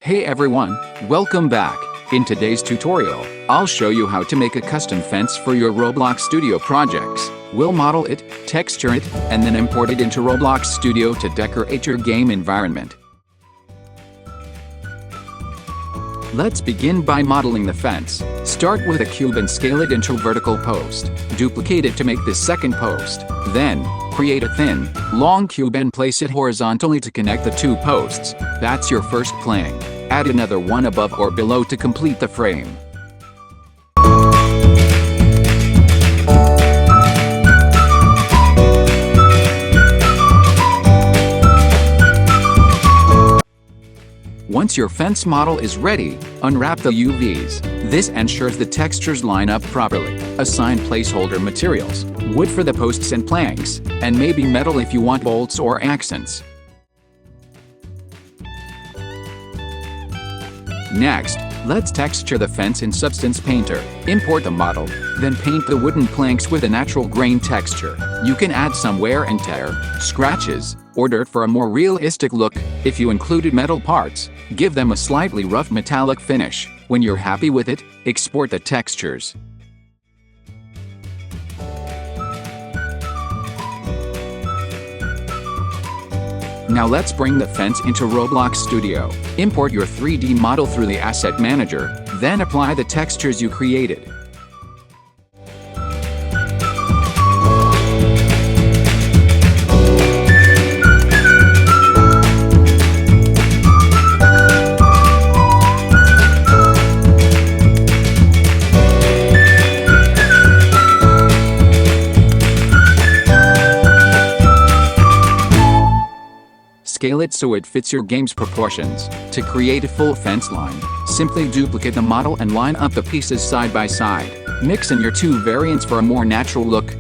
Hey everyone, welcome back. In today's tutorial, I'll show you how to make a custom fence for your Roblox Studio projects. We'll model it, texture it, and then import it into Roblox Studio to decorate your game environment. Let's begin by modeling the fence. Start with a cube and scale it into a vertical post. Duplicate it to make the second post. Then, create a thin, long cube and place it horizontally to connect the two posts. That's your first plank. Add another one above or below to complete the frame. Once your fence model is ready, unwrap the UVs. This ensures the textures line up properly. Assign placeholder materials, wood for the posts and planks, and maybe metal if you want bolts or accents. Next, let's texture the fence in Substance Painter. Import the model, then paint the wooden planks with a natural grain texture. You can add some wear and tear, scratches, or dirt for a more realistic look. If you included metal parts, give them a slightly rough metallic finish. When you're happy with it, export the textures. Now let's bring the fence into Roblox Studio. Import your 3D model through the Asset Manager, then apply the textures you created. Scale it so it fits your game's proportions. To create a full fence line, simply duplicate the model and line up the pieces side by side. Mix in your two variants for a more natural look.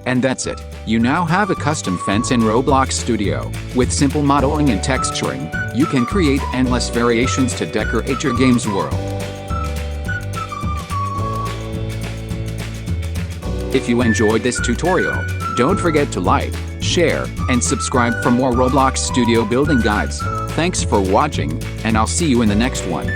And that's it. You now have a custom fence in Roblox Studio. With simple modeling and texturing, you can create endless variations to decorate your game's world. If you enjoyed this tutorial, don't forget to like, share, and subscribe for more Roblox Studio building guides. Thanks for watching, and I'll see you in the next one.